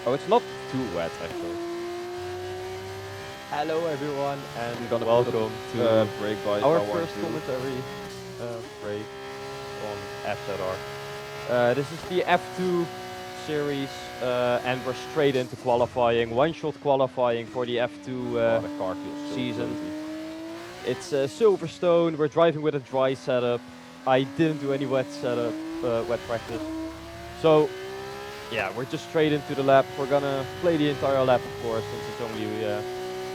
Oh, it's not too wet actually. Hello everyone, and welcome to break by our Power first 2. commentary break on FZR. This is the F2 series, and we're straight into qualifying. One-shot qualifying for the F2 The car feels so season. floaty. It's Silverstone. We're driving with a dry setup. I didn't do any wet setup, wet practice. So, yeah, we're just straight into the lap. We're gonna play the entire lap, of course, since it's only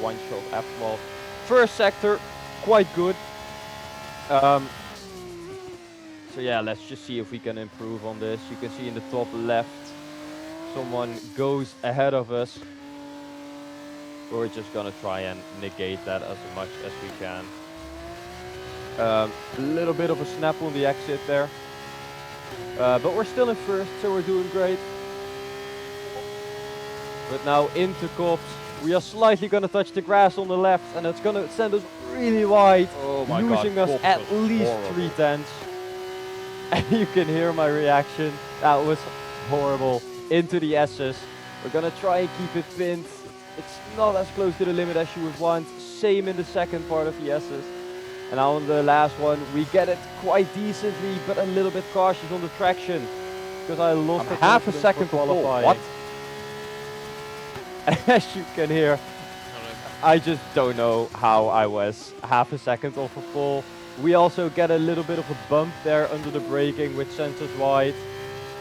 one shot F12. First sector, quite good. So yeah, let's just see if we can improve on this. You can see in the top left, someone goes ahead of us. We're just gonna try and negate that as much as we can. A little bit of a snap on the exit there. But we're still in first, so we're doing great. But now into Cops. We are slightly gonna touch the grass on the left, and it's gonna send us really wide, Oh my losing god, us at least horrible. 3 tenths. And you can hear my reaction. That was horrible. Into the S's. We're gonna try and keep it pinned. It's not as close to the limit as you would want. Same in the second part of the S's. And on the last one, we get it quite decently, but a little bit cautious on the traction. Because I lost half a second qualifying. What? As you can hear, I just don't know how I was half a second off a pole. We also get a little bit of a bump there under the braking, which sends us wide.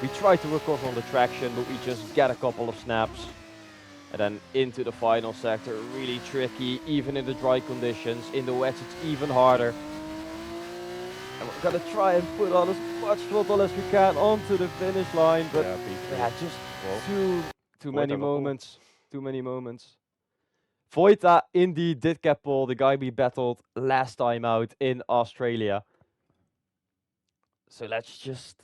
We try to recover on the traction, but we just get a couple of snaps. And then into the final sector, really tricky, even in the dry conditions. In the wet, it's even harder. And we're gonna try and put on as much throttle as we can onto the finish line, but yeah, just too many moments. Too many moments. Voita indeed did get pole, the guy we battled last time out in Australia. So let's just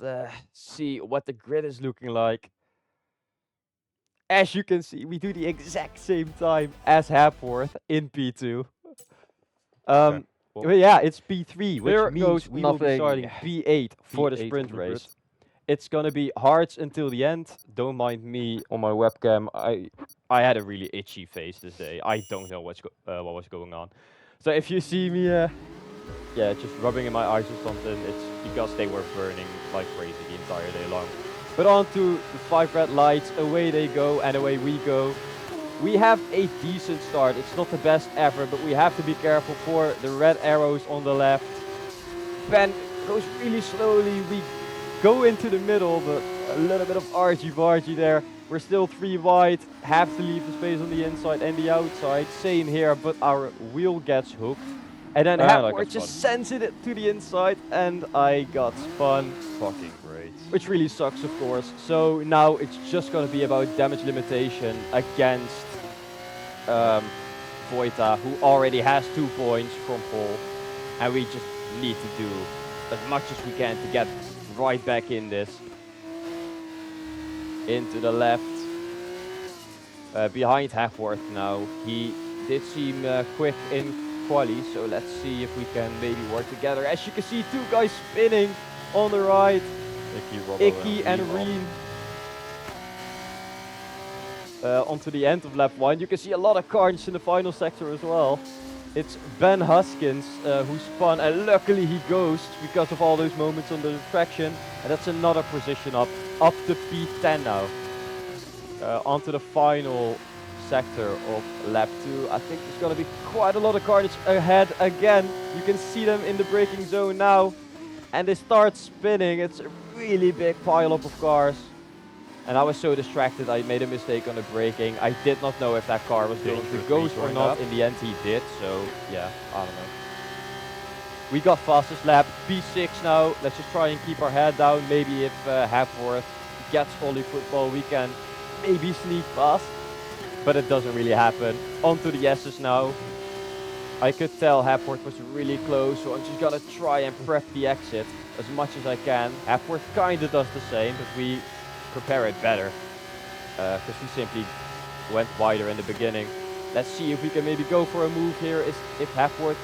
see what the grid is looking like. As you can see, we do the exact same time as Hapworth in P2. Okay, But yeah, it's P3, There which means goes we will be starting nothing. P8 for the P8 sprint on the grid. race. It's gonna be hards until the end. Don't mind me on my webcam. I had a really itchy face this day. I don't know what was going on. So if you see me, yeah, just rubbing in my eyes or something, it's because they were burning like crazy the entire day long. But on to the 5 red lights. Away they go, and away we go. We have a decent start. It's not the best ever, but we have to be careful for the red arrows on the left. Ben goes really slowly. We go into the middle, but a little bit of argy-bargy there. We're still 3 wide, have to leave the space on the inside and the outside. Same here, but our wheel gets hooked. And then Hapworth just sends it to the inside, and I got spun. Fucking great. Which really sucks, of course. So now it's just going to be about damage limitation against Voita, who already has 2 points from pole. And we just need to do as much as we can to get right back in this. Into the left. Behind Hapworth now. He did seem quick in quali, so let's see if we can maybe work together. As you can see, 2 guys spinning on the right. Icky and Reen. Onto the end of lap 1. You can see a lot of carnage in the final sector as well. It's Ben Huskins who spun, and luckily he goes because of all those moments on the traction. And that's another position up to P10 now. Onto the final sector of lap 2. I think there's going to be quite a lot of carnage ahead again. You can see them in the braking zone now. And they start spinning. It's a really big pileup of cars. And I was so distracted, I made a mistake on the braking. I did not know if that car was going to go or not. In the end, he did. So, yeah, I don't know. We got fastest lap, P6 now. Let's just try and keep our head down. Maybe if Hapworth gets Ollie football, we can maybe sneak past. But it doesn't really happen. Onto the S's now. I could tell Hapworth was really close, so I'm just gonna try and prep the exit as much as I can. Hapworth kinda does the same, but we prepare it better. Because we simply went wider in the beginning. Let's see if we can maybe go for a move here. If Hapworth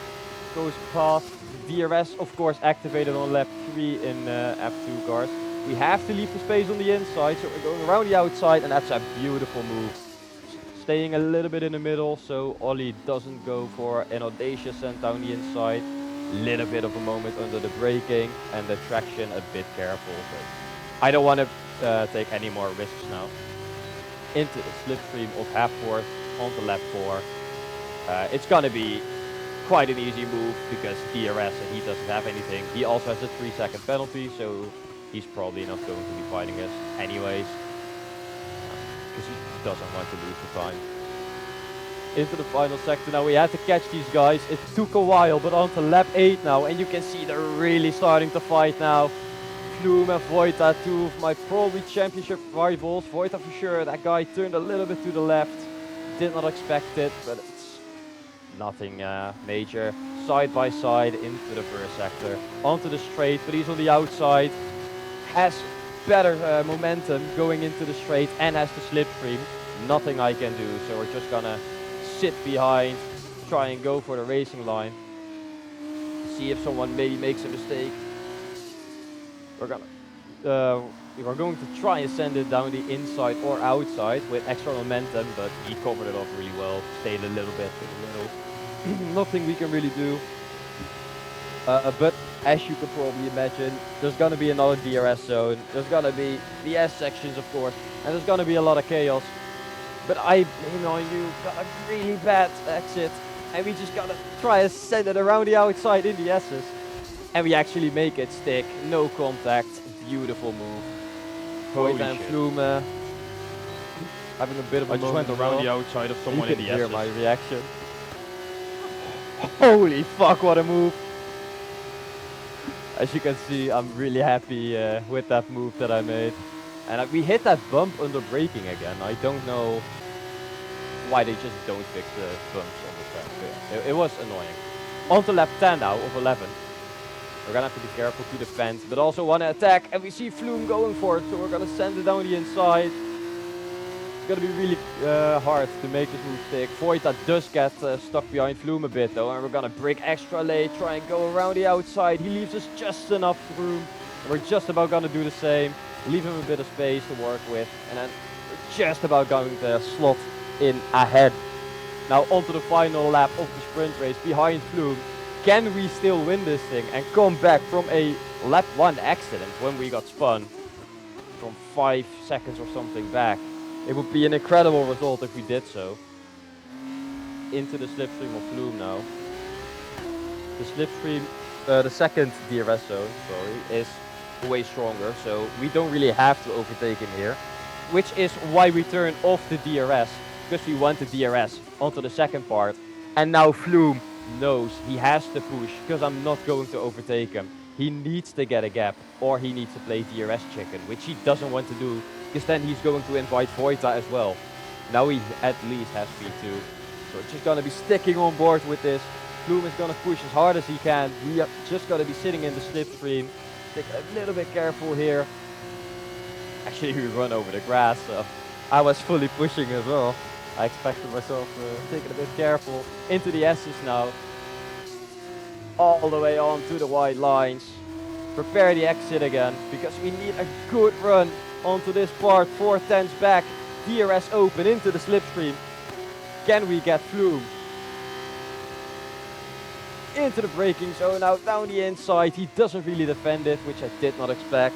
goes past. DRS, of course, activated on lap 3 in F2 cars. We have to leave the space on the inside, so we're going around the outside, and that's a beautiful move. Staying a little bit in the middle, so Ollie doesn't go for an audacious send down the inside. Little bit of a moment under the braking, and the traction a bit careful, but I don't want to take any more risks now. Into the slipstream of half fourth onto lap 4. It's gonna be quite an easy move because DRS and he doesn't have anything. He also has a 3-second penalty, so he's probably not going to be fighting us anyways, because he doesn't want to lose the time. Into the final sector now, we had to catch these guys. It took a while, but on to lap 8 now, and you can see they're really starting to fight now. Flume and Vojta, two of my probably championship rivals. Vojta for sure, that guy turned a little bit to the left. Did not expect it, but it's nothing major. Side by side into the first sector. Onto the straight, but he's on the outside. Has better momentum going into the straight and has the slipstream. Nothing I can do, so we're just gonna sit behind, try and go for the racing line. See if someone maybe makes a mistake. We're going to try and send it down the inside or outside with extra momentum, but he covered it off really well. Stayed a little bit in the middle. Nothing we can really do. But as you could probably imagine, there's gonna be another DRS zone. There's gonna be the S sections, of course, and there's gonna be a lot of chaos. But I blame on you, got a really bad exit, and we just gotta try and send it around the outside in the S's. And we actually make it stick, no contact, beautiful move. Vojta and Flume having a bit of a I just went around the outside of someone in the hear S's. my reaction. Holy fuck, what a move! As you can see, I'm really happy with that move that I made. And we hit that bump under braking again. I don't know why they just don't fix the bumps on the track. Yeah, it was annoying. On to lap 10 now of 11. We're gonna have to be careful to defend, but also want to attack. And we see Flume going for it, so we're gonna send it down the inside. It's gonna be really hard to make this move stick. Vojta does get stuck behind Flume a bit though, and we're gonna brake extra late, try and go around the outside. He leaves us just enough room. And we're just about gonna do the same. Leave him a bit of space to work with, and then we're just about going to slot in ahead. Now onto the final lap of the sprint race behind Flume. Can we still win this thing and come back from a lap 1 accident when we got spun from 5 seconds or something back? It would be an incredible result if we did so. Into the slipstream of Flume now. The slipstream, the second DRS zone, sorry, is way stronger, so we don't really have to overtake him here, which is why we turned off the DRS, because we want the DRS onto the second part. And now Flume knows he has to push, because I'm not going to overtake him. He needs to get a gap, or he needs to play DRS chicken, which he doesn't want to do, because then he's going to invite Vojta as well. Now he at least has P2, so we're just gonna be sticking on board with this. Flume is gonna push as hard as he can. We are just gonna be sitting in the slipstream. Take a little bit careful here. Actually, we run over the grass, so I was fully pushing as well. I expected myself to take it a bit careful. Into the S's now. All the way on to the white lines. Prepare the exit again, because we need a good run onto this part. 4/10s back. DRS open into the slipstream. Can we get Flume? Into the braking zone now, down the inside. He doesn't really defend it, which I did not expect.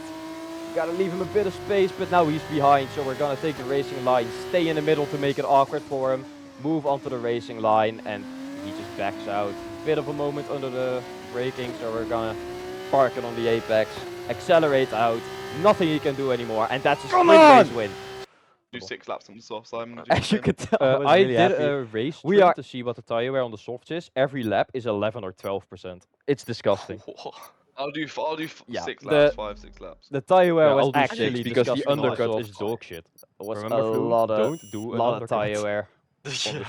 Gotta leave him a bit of space, but now he's behind, so we're gonna take the racing line, stay in the middle to make it awkward for him, move onto the racing line, and he just backs out. Bit of a moment under the braking, so we're gonna park it on the apex, accelerate out, nothing he can do anymore, and that's a sprint race win. Do 6 laps on the soft side. As you could tell, I really did happy. a race We stream are- to see what the tire wear on the softs is. Every lap is 11 or 12%. It's disgusting. I'll do Yeah, 6 the- laps, 5-6 laps. The tire wear Yeah, was I'll do actually 6 because the disgusting on the undercut soft is side. dog shit. It was Remember, a Flume? lot of, Don't do an lot of undercut. tire wear. Yeah.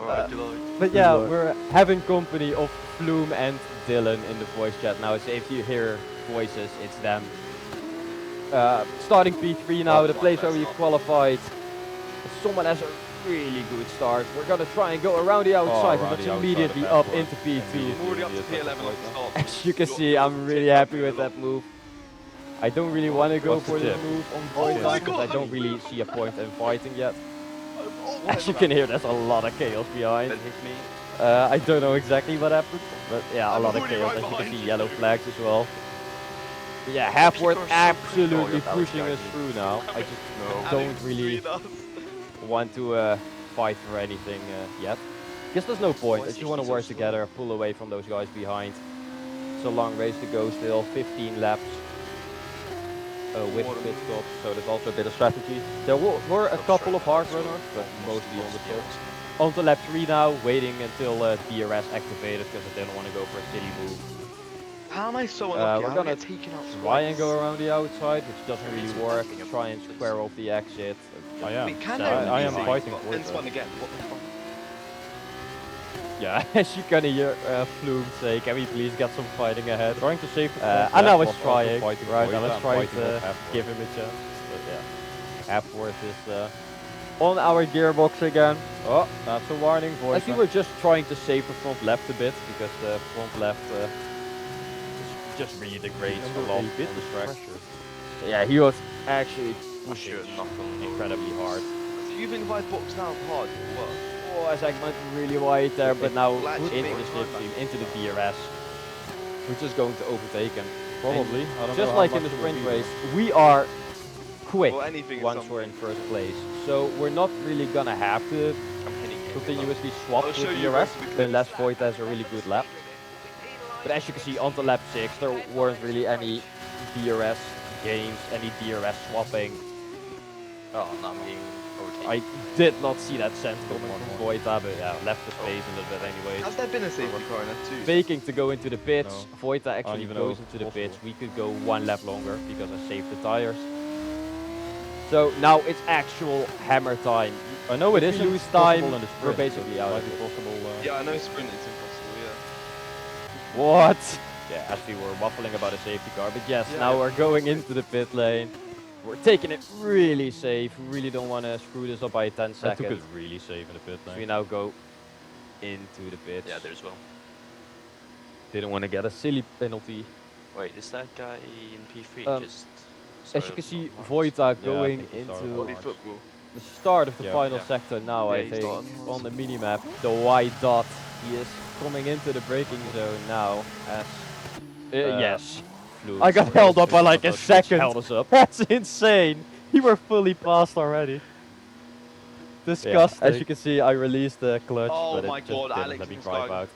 Alright, good luck. But yeah, we're having company of Flume and Dylan in the voice chat now. So if you hear voices, it's them. Starting P3 now, the place where we qualified. Someone has a really good start. We're gonna try and go around the outside, around but it's the outside immediately of up that into P2. I'm already up to P11 off the start. As you can see, I'm really happy with that move. I don't really want to go What's the for this tip? move on Oh Void my because I God. don't really see a point in fighting yet. Oh, As you can hear, there's a lot of chaos behind. Then hit me. I don't know exactly what happened, but yeah, a I'm lot of already chaos. right As you can behind see, you, yellow dude. flags as well. But yeah, Actually, Halfworth you're so pretty. Oh, absolutely you're balanced, pushing us guys. through now. I just No. don't really want to fight for anything yet. Guess there's no point. I just want to work together, pull away from those guys behind. It's a long race to go still, 15 laps with pit stops, so there's also a bit of strategy. There were a couple of hard runners, but mostly on the softs. On to lap 3 now, waiting until DRS activated because I didn't want to go for a silly move. How am I so unlucky? We're How gonna get taken out try and twice? go around the outside, which doesn't really work. Try and square off the exit. I am. Wait, can Seven there I be am easy? fighting But for then it. spun again. What the fuck? Yeah, as you can hear, Flume say, can we please get some fighting ahead? Trying to save the And I was left, trying, fighting right? I Void was and trying fighting to off Halfworth. give him a chance, but yeah. Halfworth is on our gearbox again. Oh, that's a warning, Void. As we were just trying to save the front left a bit, because the front left just really degrades a lot on the track. Yeah, he was actually pushing incredibly hard. Do you think if I box now hard, it'll work? Oh, as I went really wide there, but now Well, actually, into the maybe slipstream, into the DRS. We're just going to overtake him. Probably. I don't Just know like how in the much it will sprint be, race, we are quick Well, anything is once something. we're in first place. So we're not really gonna have to I'm hitting it. continuously swap I'll with show you DRS rest of the clips. unless Void has a really good lap. But as you can see, onto lap 6, there weren't really any DRS games, any DRS swapping. Oh, now I'm getting overtaken. I did not see that sense coming from Void, but yeah, left the space a little bit anyways. Has there been a safety car in F2? Faking to go into the pits. No. Voita actually even goes know into the possible. pits. We could go 1 lap longer because I saved the tires. So now it's actual hammer time. I know it If is we lose time, in the we're sprint, basically but out might of be it. possible. Yeah, I know sprint is impossible, yeah. What? Yeah, as we were waffling about a safety car. But yes, Yeah, now yeah. we're going into the pit lane. We're taking it really safe. We really don't want to screw this up by 10 I took seconds. it really safe in the pit So we lane. now go into the pits. Yeah, there's well. Didn't want to get a silly penalty. Wait, is that guy in P3 Um, just... As you can see, Voita going think he started into Body football. the start of the Yeah. final Yeah. sector now, Yeah, I he think, started. on the minimap. The white dot. He is coming into the braking zone now as... yes. Flume. I got held up by like a second. Held us up. That's insane. You were fully passed already. Yeah, Disgusting. as you can see, I released the clutch, Oh but it my just God, didn't Alex let me is drive going- out.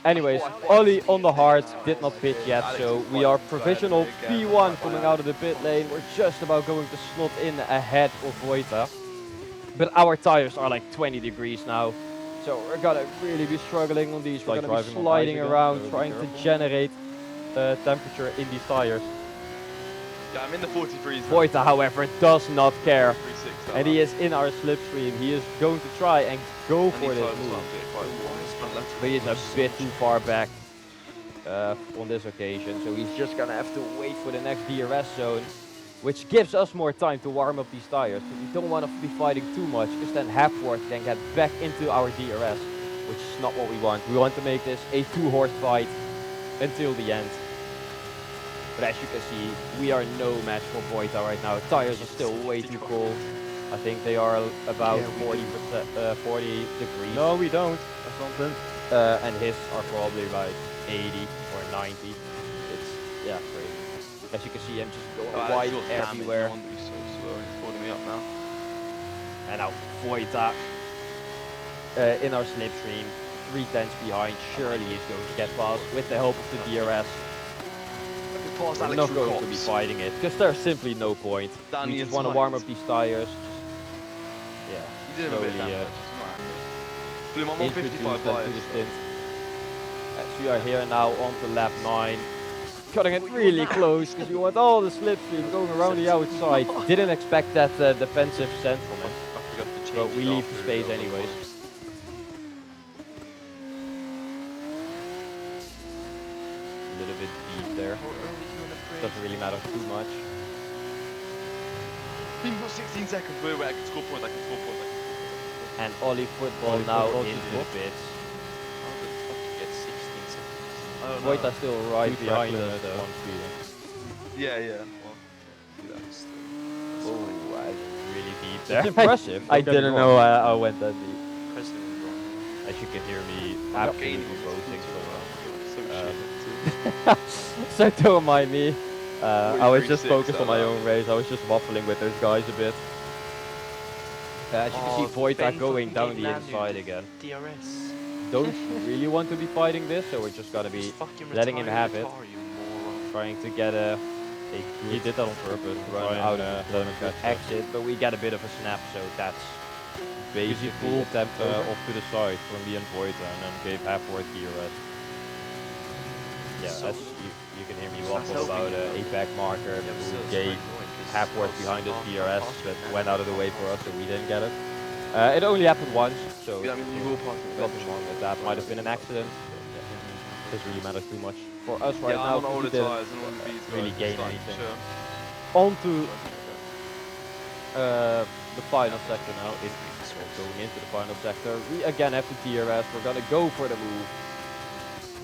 Anyways, Ollie on the hard, did not pit yet, Alex so is we are quite provisional excited again. P1 coming out of the pit lane. We're just about going to slot in ahead of Voita. But our tires are like 20 degrees now, so we're gonna really be struggling on these. We're like gonna be driving on sliding ice again, around, so be trying to careful. generate temperature in these tires. Yeah, I'm in the 43s. now. Voita, however, does not care. 43.6 now. And he is in our slipstream. He is going to try and go And for he this times move. up it quite well. Front left. But he's a bit too far back on this occasion, so he's just gonna have to wait for the next DRS zone, which gives us more time to warm up these tires. But we don't want to be fighting too much, because then Halfworth can get back into our DRS, which is not what we want. We want to make this a 2-horse fight until the end. But as you can see, we are no match for Voita right now. Tires are still way too cold. I think they are about 40 degrees. No, we don't. Or something. And his are probably like 80 or 90. It's, yeah, crazy. As you can see, I'm just going Oh, wide Alex, you're everywhere. damn it, you want to be so slow. He's holding me up now. And now Voita in our slipstream, 3 tenths behind. Surely he's going to get past with the help of the DRS. Pass We're Alex not through going to be Cops. fighting it, because there's simply no point. Danny We just is want to right. warm up these tires. Yeah, You did him a bit of slowly, damage. It's alright. Bloom, I'm on introduce 55 them to bias. the stint. As we are here now on to lap 9. Cutting it really close because we want all the slipstream going around the outside. Didn't expect that defensive send from us, I forgot to change but we it leave the after space the anyways. course. A little bit deep there. Doesn't really matter too much. We've got 16 seconds. Wait, I can score points. I can score points. I can score points. And Ollie football Ollie now football into just the what? pits. How the fuck you get 16 seconds? I don't know. Voita's still right Two behind track us limit, though. 1 speed. Yeah, yeah. there. It's impressive. I Don't get me didn't wrong. know I went that deep. President was wrong. As you can hear me I'm absolutely gaining boasting so well. So So don't mind me. I was just 43.6 focused on my out own race. I was just waffling with those guys a bit. As you can see, Voita Ben going fucking down gave the Lando inside the again. DRS. Don't really want to be fighting this, so we're just gonna be Just fucking letting him retire have your it. car, you moron. Trying to get a He good did that on purpose. to run try and, out of let the him good catch up. exit, but we get a bit of a snap, so that's Because he basically pulled attempt over. off to the side from me and Voita and then gave half-worth DRS. Yeah, So- as you can hear me That's waffle helping about you, a back marker Yeah, but who still, it's gave very annoying 'cause half-worth I was behind us far DRS faster but than went Lando, out of the way far for us, so faster. we didn't get it. It only happened once, so Yeah, I mean, you will pass the nothing wrong with that. Might have been an accident. Doesn't really matter too much. For us right Yeah, now, I'm on 'cause we older didn't tyres and all of these really guys, gain it's like, anything. sure. on to the final sector now. Going into the final sector, we again have the DRS. We're gonna go for the move,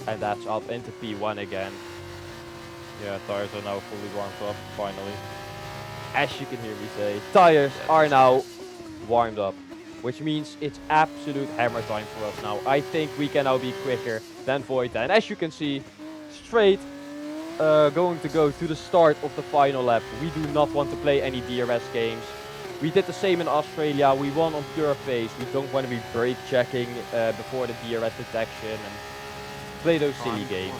and that's up into P1 again. Yeah, tires are now fully warmed up, finally. As you can hear me say, tires are now warmed up, which means it's absolute hammer time for us now. I think we can now be quicker than Voita, and as you can see, straight going to go to the start of the final lap. We do not want to play any DRS games. We did the same in Australia. We won on pure pace. We don't want to be brake checking before the DRS detection and play those silly games.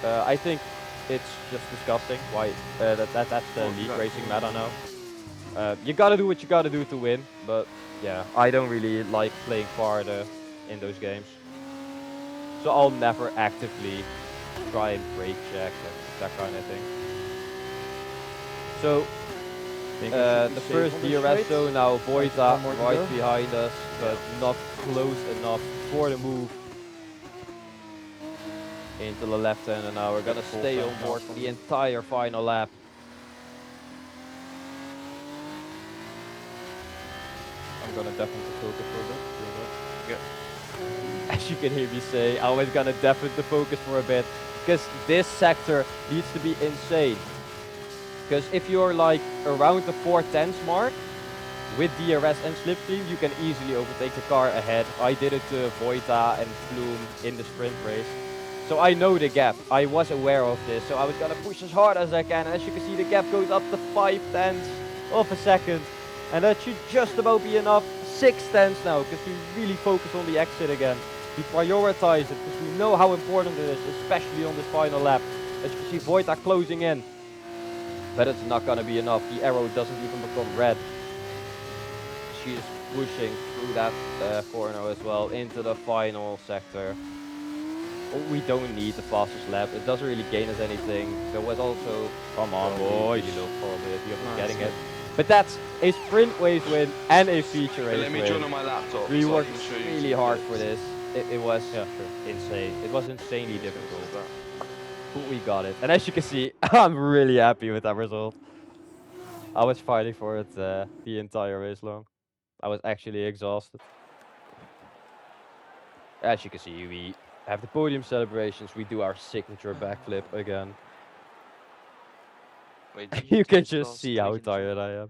I think it's just disgusting why that's the league racing meta now. You gotta do what you gotta do to win, but yeah, I don't really like playing farther in those games. So I'll never actively try and brake check and that kind of thing. So the first DRS zone now, Voita right behind us, but not close enough for the move into the left hand, and now we're gonna stay on board for the entire final lap. I'm gonna definitely focus for a bit. As you can hear me say, I was gonna definitely the focus for a bit, because this sector needs to be insane. Because if you're like around the 410s mark, with DRS and slipstream, you can easily overtake the car ahead. I did it to Voita and Flume in the sprint race. So I know the gap. I was aware of this, so I was gonna push as hard as I can. And as you can see, the gap goes up to 5/10 of a second. And that should just about be enough. 6/10 now, because we really focus on the exit again. We prioritize it, because we know how important it is, especially on this final lap. As you can see, Voita closing in. But it's not gonna be enough. The arrow doesn't even become red. She is pushing through that corner as well into the final sector. We don't need the fastest lap. It doesn't really gain us anything. There was also, come on boys, really low probability of us getting it. But that's a sprint race win and a feature race Let me join win. on my laptop. We so I worked can show you really some hard bits. for this. It was Yeah, sure. insane. It was insanely difficult. But we got it. And as you can see, I'm really happy with that result. I was fighting for it the entire race long. I was actually exhausted. As you can see, we have the podium celebrations. We do our signature backflip again. Wait, did You do can this just last see how weekend as well? tired I am.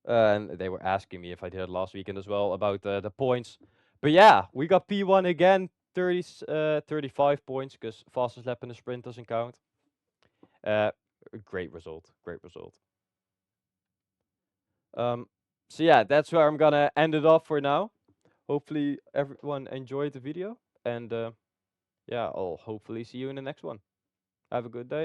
And they were asking me if I did it last weekend as well about the points. But yeah, we got P1 again, 35 points, because fastest lap in the sprint doesn't count. Great result, great result. So yeah, that's where I'm gonna end it off for now. Hopefully everyone enjoyed the video, and yeah, I'll hopefully see you in the next one. Have a good day.